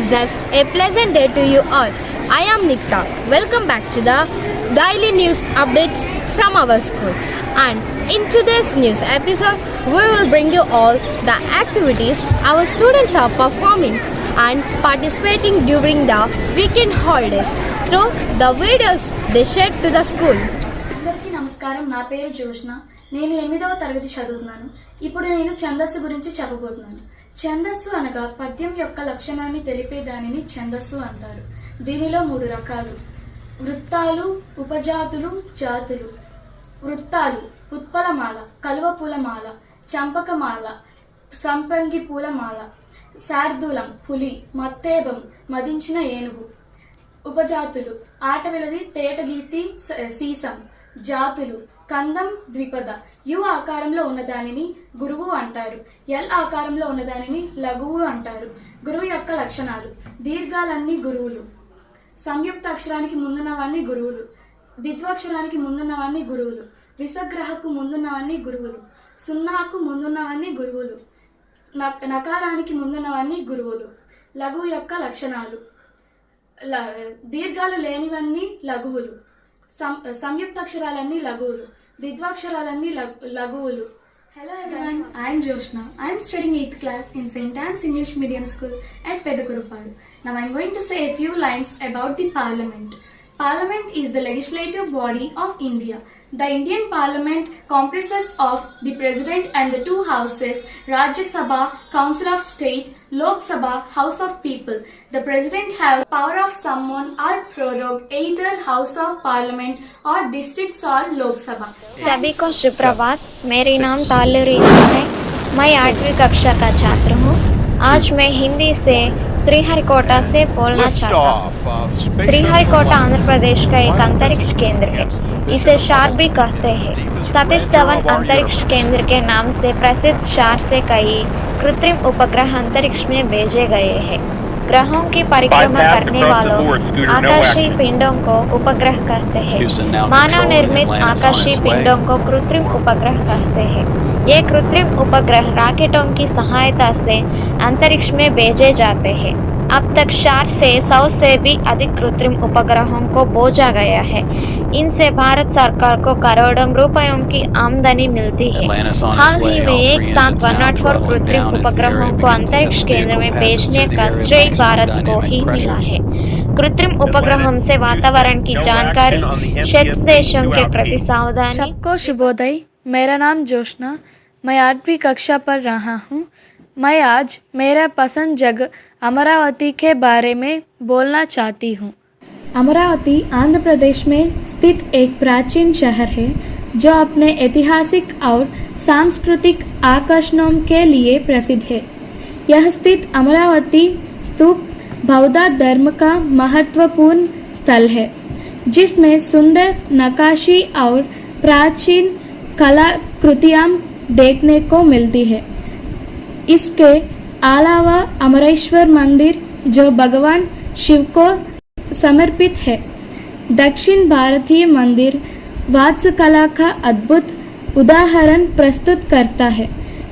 listeners, a pleasant day to you all. I am Nikta. Welcome back to the daily news updates from our school. And in today's news episode, we will bring you all the activities our students are performing and participating during the weekend holidays through the videos they shared to the school. అందరికీ నమస్కారం. నా పేరు జోష్న. నేను 8వ తరగతి చదువుతున్నాను. ఇప్పుడు నేను ఛందస్సు గురించి చెప్పబోతున్నాను. ఛందస్సు అనగా పద్యం యొక్క లక్షణాన్ని తెలిపే దానిని ఛందస్సు అంటారు. దీనిలో 3 రకాలు: వృత్తాలు, ఉపజాతులు, జాతులు. వృత్తాలు: ఉత్పలమాల, కలువ పూలమాల, చంపకమాల, సంపంగి పూలమాల, శార్దూలం పులి, మత్తేబం మదించిన ఏనుగు. ఉపజాతులు: ఆటవిలది, తేటగీతి, సీసం. జాతులు: కందం, ద్విపద. యు ఆకారంలో ఉన్నదానిని గురువు అంటారు. ఎల్ ఆకారంలో ఉన్నదానిని లఘువు అంటారు. గురువు యొక్క లక్షణాలు: దీర్ఘాలన్నీ గురువులు, సంయుక్త అక్షరానికి ముందున్నవన్నీ గురువులు, ద్విత్వాక్షరానికి ముందున్నవన్నీ గురువులు, విసగ్రహకు ముందున్నవన్నీ గురువులు, సున్నాకు ముందున్నవన్నీ గురువులు, నకారానికి ముందున్నవన్నీ గురువులు. లఘువు యొక్క లక్షణాలు: దీర్ఘాలు లేనివన్నీ లఘువులు, సంయుక్తాక్షరాలన్నీ లఘువులు, ద్విత్వాక్షరాలన్నీ లఘువులు. Hello everyone, I am Joshna. I am studying 8th class in St. Anne's English Medium School at Pedakurupadu. Now I am going to say a few lines about the Parliament. Parliament is the legislative body of India. The Indian Parliament comprises of the President and the 2 houses, Rajya Sabha, Council of State, Lok Sabha, House of People. The President has power of summon or prorogue either House of Parliament or districts or Lok Sabha. सभी को सुप्रभात. मेरे नाम तालू रीना है. मैं 8वीं कक्षा का छात्र हूँ. आज मैं हिंदी से श्रीहरिकोटा से बोलना चाहता हूँ. श्रीहरिकोटा आंध्र प्रदेश का एक अंतरिक्ष केंद्र है. इसे शार भी कहते हैं. सतीश धवन अंतरिक्ष केंद्र के नाम से प्रसिद्ध शार से कई कृत्रिम उपग्रह अंतरिक्ष में भेजे गए हैं. ग्रहों की परिक्रमा करने वालों आकाशीय पिंडों को उपग्रह कहते हैं. मानव निर्मित आकाशीय पिंडों को कृत्रिम उपग्रह कहते हैं. ये कृत्रिम उपग्रह रॉकेटों की सहायता से अंतरिक्ष में भेजे जाते हैं. अब तक 4 से 100 से भी अधिक कृत्रिम उपग्रहों को भेजा गया है. इनसे भारत सरकार को करोड़ों रुपयों की आमदनी मिलती है. हाल ही में एक साथ 104 कृत्रिम उपग्रहों को अंतरिक्ष केंद्र में भेजने का श्रेय भारत को ही मिला है. कृत्रिम उपग्रहों से वातावरण की जानकारी, क्षेत्र देशों के प्रति सावधानी. सबको शुभोदय. मेरा नाम जोशना. मैं 8वीं कक्षा पढ़ रहा हूँ. मैं आज मेरा पसंद जगह अमरावती के बारे में बोलना चाहती हूँ. अमरावती आंध्र प्रदेश में स्थित एक प्राचीन शहर है जो अपने ऐतिहासिक और सांस्कृतिक आकर्षणों के लिए प्रसिद्ध है. यह स्थित अमरावती स्तूप बौद्ध धर्म का महत्वपूर्ण स्थल है जिसमें सुंदर नक्काशी और प्राचीन कलाकृतियाँ देखने को मिलती है. इसके अलावा अमरेश्वर मंदिर जो भगवान शिव को समर्पित है. दक्षिण भारतीय मंदिर वास्तुकला का अद्भुत उदाहरण प्रस्तुत करता है.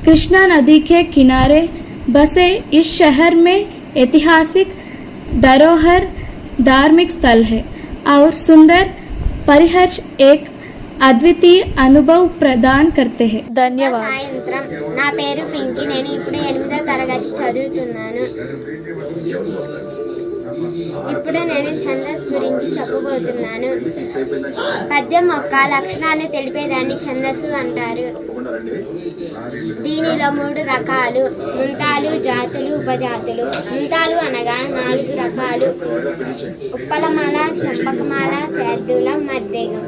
कृष्णा नदी के किनारे बसे इस शहर में ऐतिहासिक धरोहर, धार्मिक स्थल है और सुंदर परिहर्ष एक అద్వితీయ అనుభవం ప్రదాన్ करते हैं. ధన్యవాదాలు. సాయంత్రం. నా పేరు పింకీ. నేను ఇప్పుడు 8వ తరగతి చదువుతున్నాను. ఇప్పుడు నేను ఛందస్ గురించి చెప్పబోతున్నాను. పద్యం యొక్క లక్షణాన్ని తెలిపేదాన్ని ఛందస్సు అంటారు. దీనిలో 3 రకాలు: ముంతాలు, జాతులు, ఉపజాతులు. ముంతాలు అనగా 4 రకాలు: ఉప్పలమాల, చంపకమాల, శార్దూలం, మత్తేగం.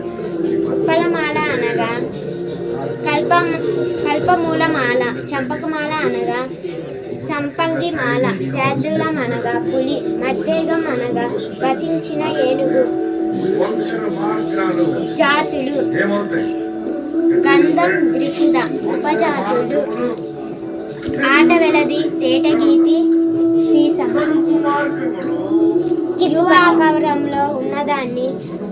ఉప్పలమాల అనగా కల్పమూలమాల, చంపకమాల అనగా సంపంగి మాల, శార్దూలం అనగా పులి, మత్తేగం అనగా వసించిన ఏనుగు. జాతులు: గంధం, ద్విపద. ఉపజాతులు: ఆటవెలది, తేటగీతి, సీసం. యు ఆకారంలో ఉన్నదాన్ని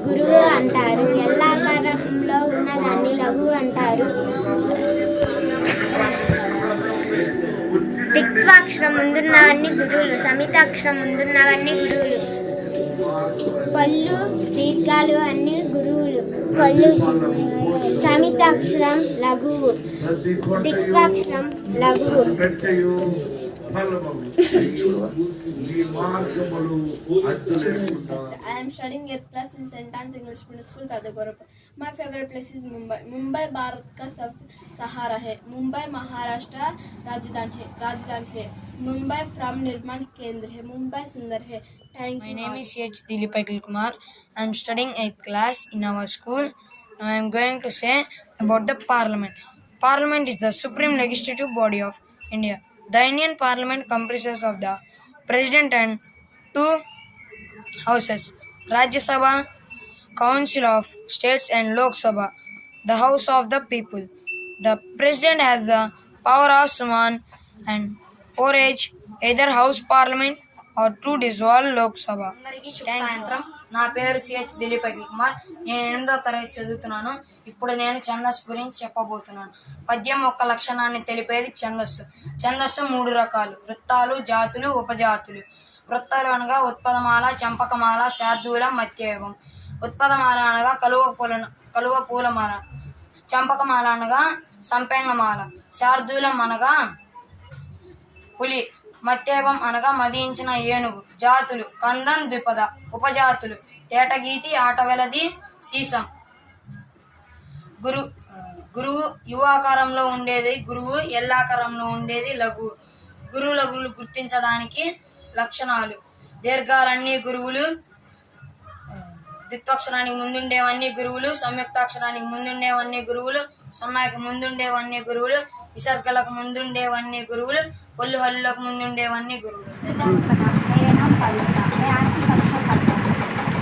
గురువు అంటారు. ఎల్లాకారంలో ఉన్నదాన్ని లఘువు అంటారు. దిక్వాక్షరం ముందున్నవన్నీ గురువులు, సమితాక్షరం ముందున్నవన్నీ గురువులు, పళ్ళు దీర్ఘాలు అన్ని గురువులు, పళ్ళు సమితాక్షరం లఘువు, దిక్వాక్షరం లఘువు. I am studying 8th class in St. Anne's English Middle School, Tadagorapa. My favorite place is Mumbai. Mumbai Bharat का सबसे सहारा है. Mumbai महाराष्ट्र राजधानी है. Mumbai from निर्माण केंद्र है. Mumbai सुंदर है. Thank you. My name is H. Dilip Akhil Kumar. I am studying 8th class in our school. Now I am going to say about the Parliament. Parliament is the supreme legislative body of India. The Indian Parliament comprises of the President and two houses, Rajya Sabha, Council of States and Lok Sabha, the House of the People. The President has the power of summon and forage either House Parliament or to dissolve Lok Sabha. అందరికీ శుభ సాయంత్రం. నా పేరు CH Dilip Akhil Kumar. నేను 8వ తరగతి చదువుతున్నాను. ఇప్పుడు నేను ఛందస్సు గురించి చెప్పబోతున్నాను. పద్యం ఒక లక్షణాన్ని తెలిపేది ఛందస్సు. ఛందస్సు 3 రకాలు: వృత్తాలు, జాతులు, ఉపజాతులు. వృత్తాలు అనగా ఉత్పదమాల, చంపకమాల, శార్దూలం, మత్యయుగం. ఉత్పదమాల అనగా కలువ పూలమాల. చంపకమాల అనగా సంపెంగమాల. శార్దూలం అనగా పులి. మత్యయుగం అనగా మదించిన ఏనుగు. జాతులు: కందం, ద్విపద. ఉపజాతులు: తేటగీతి, ఆటవెలది, సీసం. గురువు యువాకారంలో ఉండేది గురువు, ఎల్లాకారంలో ఉండేది లఘువు. గురువు లఘువులు గుర్తించడానికి లక్షణాలు: దీర్ఘాలన్నీ గురువులు, ద్విత్వాక్షరానికి ముందుండేవన్నీ గురువులు, సంయుక్తాక్షరానికి ముందుండేవన్నీ గురువులు, సున్నాకి ముందుండేవన్నీ గురువులు, విసర్గలకు ముందుండేవన్నీ గురువులు, కొల్లు హల్లులకు ముందుండేవన్నీ గురువులు. मेरा नाम पवित्रा, मैं 8वीं कक्षा पढ़ता हूँ.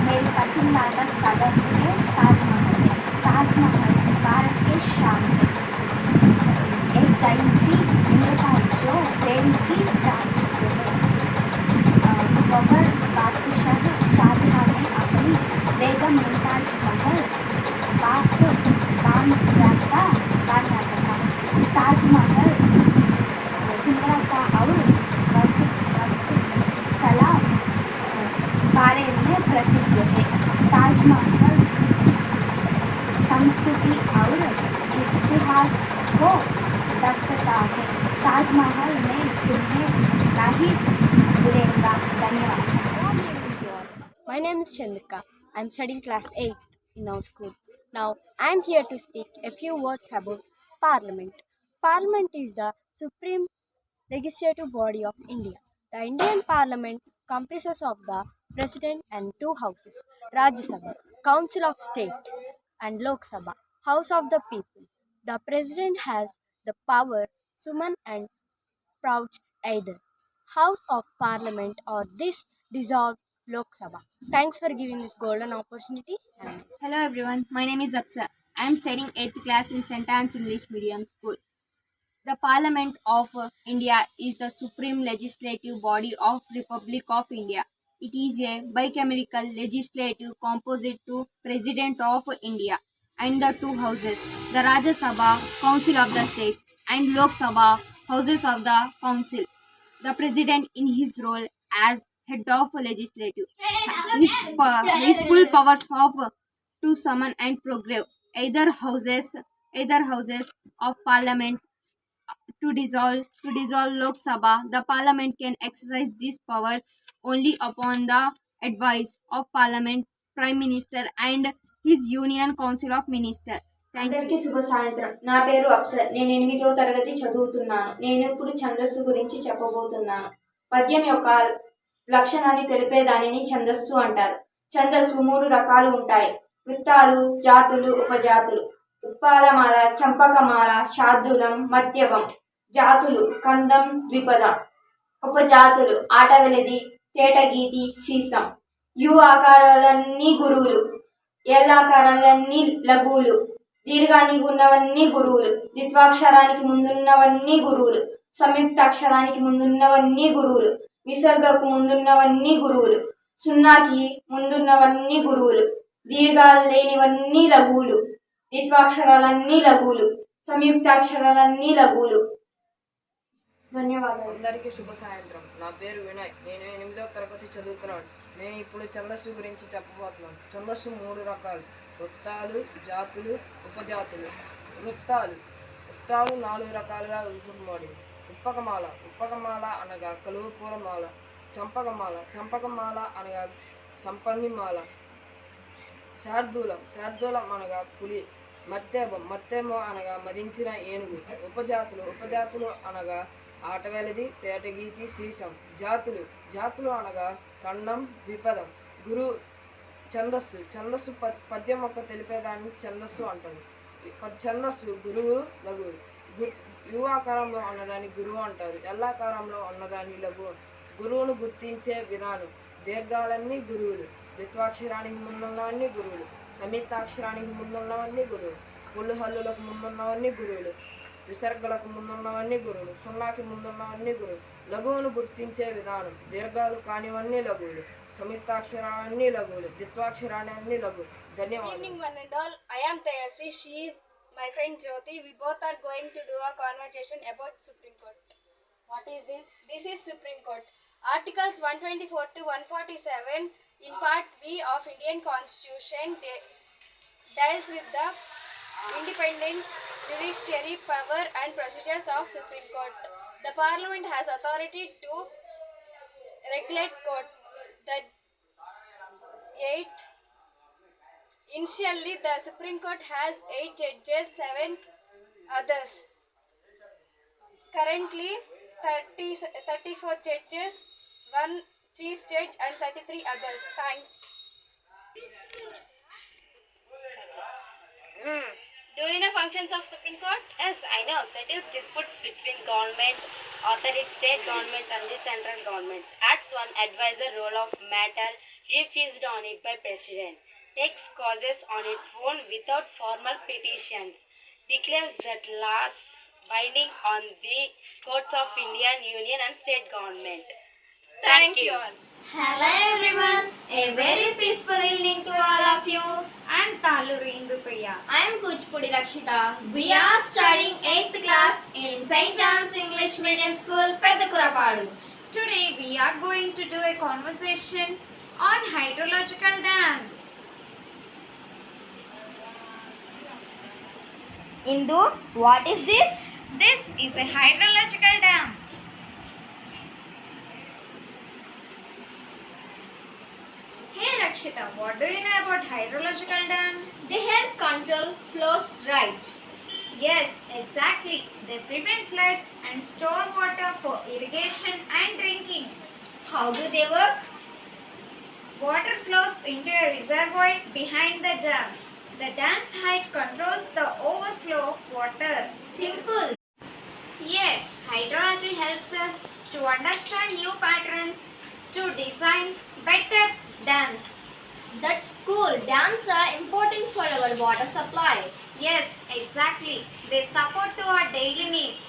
मेरी पसंदीदा स्थल है ताजमहल. ताजमहल भारत के शान है. एक जैसी इम्रता जो प्रेम की प्राप्त है. मुगल बादशाह शाहजहां ने अपनी बेगम मुमताज महल बात बांधा था. ताजमहल सुंदरता और वास्तु कला बारे में प्रसिद्ध है. ताजमहल संस्कृति और इतिहास को दर्शाता है. ताजमहल में तुम्हें नहीं भूलेगा. धन्यवाद. My name is Chandrika. I am studying class 8th in our school. Now I am here to speak a few words about Parliament. Parliament is the supreme legislative body of India. The Indian Parliament comprises of the President and 2 houses, Rajya Sabha, Council of State and Lok Sabha, House of the People. The President has the power summon and purge either House of Parliament or this dissolved Lok Sabha. Thanks for giving this golden opportunity. Hello everyone, my name is Aksa. I am studying 8th class in St. Anne's English Medium School. The Parliament of India is the supreme legislative body of Republic of India. It is a bicameral legislative composite to President of India and the 2 houses, the Rajya Sabha, Council of the States and Lok Sabha, houses of the Council. The President in his role as head of legislative, his full powers of to summon and prorogue either houses of Parliament to dissolve Lok Sabha. The Parliament can exercise these powers only upon the advice of Parliament, Prime Minister and his Union Council of Ministers. అందరికీ శుభ సాయంత్రం. నా పేరు అప్సర్. నేను 8వ తరగతి చదువుతున్నాను. నేను ఇప్పుడు ఛందస్సు గురించి చెప్పబోతున్నాను. పద్యం యొక్క లక్షణాన్ని తెలిపే దానిని ఛందస్సు అంటారు. ఛందస్సు 3 రకాలు ఉంటాయి: వృత్తాలు, జాతులు, ఉపజాతులు. ఉత్పాదమాల, చంపకమాల, శార్దూలం, మత్యవం. జాతులు: కందం, ద్విపద. ఉపజాతులు: ఆటవెలది, తేటగీతి, సీసం. యు ఆకారాలన్నీ గురువులు, ఎల్ ఆకారాలన్నీ లఘువులు, దీర్ఘానికి ఉన్నవన్నీ గురువులు, ద్విత్వాక్షరానికి ముందున్నవన్నీ గురువులు, సంయుక్తాక్షరానికి ముందున్నవన్నీ గురువులు, విసర్గకు ముందున్నవన్నీ గురువులు, సున్నాకి ముందున్నవన్నీ గురువులు, దీర్ఘాలు లేనివన్నీ లఘువులు, ద్విత్వాక్షరాలన్నీ లఘువులు, సంయుక్తాక్షరాలన్నీ లఘువులు. ధన్యవాదాలు. అందరికీ శుభ సాయంత్రం. నా పేరు వినయ్. నేను 8వ తరగతి చదువుతున్నాను. నేను ఇప్పుడు ఛందస్సు గురించి చెప్పబోతున్నాను. ఛందస్సు 3 రకాలు: వృత్తాలు, జాతులు, ఉపజాతులు. వృత్తాలు 4 రకాలుగా విభజించబడింది. ఉప్పకమాల అనగా కలువపూలమాల. చంపకమాల అనగా సంపంగిమాల. శార్దూలం అనగా పులి. మత్తేమో అనగా మదించిన ఏనుగు. ఉపజాతులు అనగా ఆటవెలది, పేటగీతి, సీసం. జాతులు అనగా కన్నం, విపదం. ఛందస్సు పద్యం యొక్క తెలిపేదాన్ని ఛందస్సు అంటారు. ఛందస్సు గురువు, లఘువు. యువాకారంలో ఉన్నదాన్ని గురువు అంటారు. ఎల్లాకారంలో ఉన్నదాన్ని లఘువు. గురువును గుర్తించే విధానం: దీర్ఘాలన్నీ గురువులు, ద్విత్వాక్షరానికి ముందున్నవన్నీ గురువులు, సంయుక్తాక్షరానికి ముందున్నవన్నీ గురువులు, పుల్లు హల్లులకు ముందున్నవన్నీ గురువులు, విసర్గలకు ముందున్నవన్నీ గురువులు, సున్నాకి ముందున్నవన్నీ గురువులు. లఘువును గుర్తించే విధానం: దీర్ఘాలు కానివన్నీ లఘువులు, సంయుక్తాక్షరాలన్నీ లఘువులు, ద్విత్వాక్షరాలన్నీ లఘువులు. ధన్యవాదాలు. Good evening, one and all. I am Tayasri. She is my friend Jyoti. We both are going to do a conversation about Supreme Court. What is this? This is Supreme Court. Articles 124 to 147 in Part B of Indian Constitution deals with the independence, judiciary power and procedures of Supreme Court. The Parliament has authority to regulate court. Initially, the Supreme Court has 8 judges, 7 others. Currently, 34 judges, 1 chief judge and 33 others. Do you know functions of Supreme Court? Yes, I know. Settles disputes between government, authorities, state government and the central governments. Acts one advisor role of matter refused on it by President. Takes causes on its own without formal petitions. Declares that laws binding on the courts of Indian Union and state government. Thank you. Hello everyone, a very peaceful evening to all of you. I am Taluri Indupriya. I am Kuchpudi Rakshita. We are studying 8th class in St. Anne's English Medium School, Pedakurapadu. Today we are going to do a conversation on hydrological dam. Indu, what is this? This is a hydrological dam. Hey Rakshita, what do you know about hydrological dam? They help control flows, right? Yes, exactly. They prevent floods and store water for irrigation and drinking. How do they work? Water flows into a reservoir behind the dam. The dam's height controls the overflow of water. Simple. Yeah, hydrology helps us to understand new patterns to design better dams. That's cool. Dams are important for our water supply. Yes, exactly. They support to our daily needs.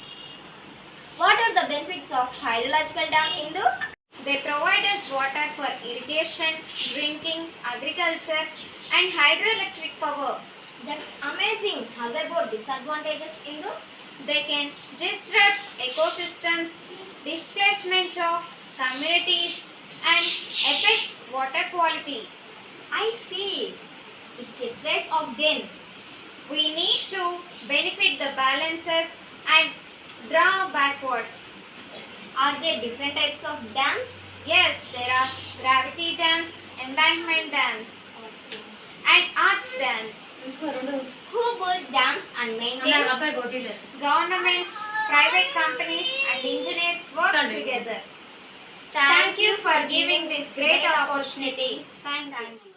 What are the benefits of hydrological dam, Indu? They provide us water for irrigation, drinking, agriculture and hydroelectric power. That's amazing. How about disadvantages, Indu? They can disrupt ecosystems, displacement of communities and affect water quality. I see. It's a trade-off then. We need to benefit the balances and draw backwards. Are there different types of dams? Yes, there are gravity dams, embankment dams and arch dams. Who build dams and maintain? Government, private companies and engineers work together. Thank you for giving this great opportunity. Thank you.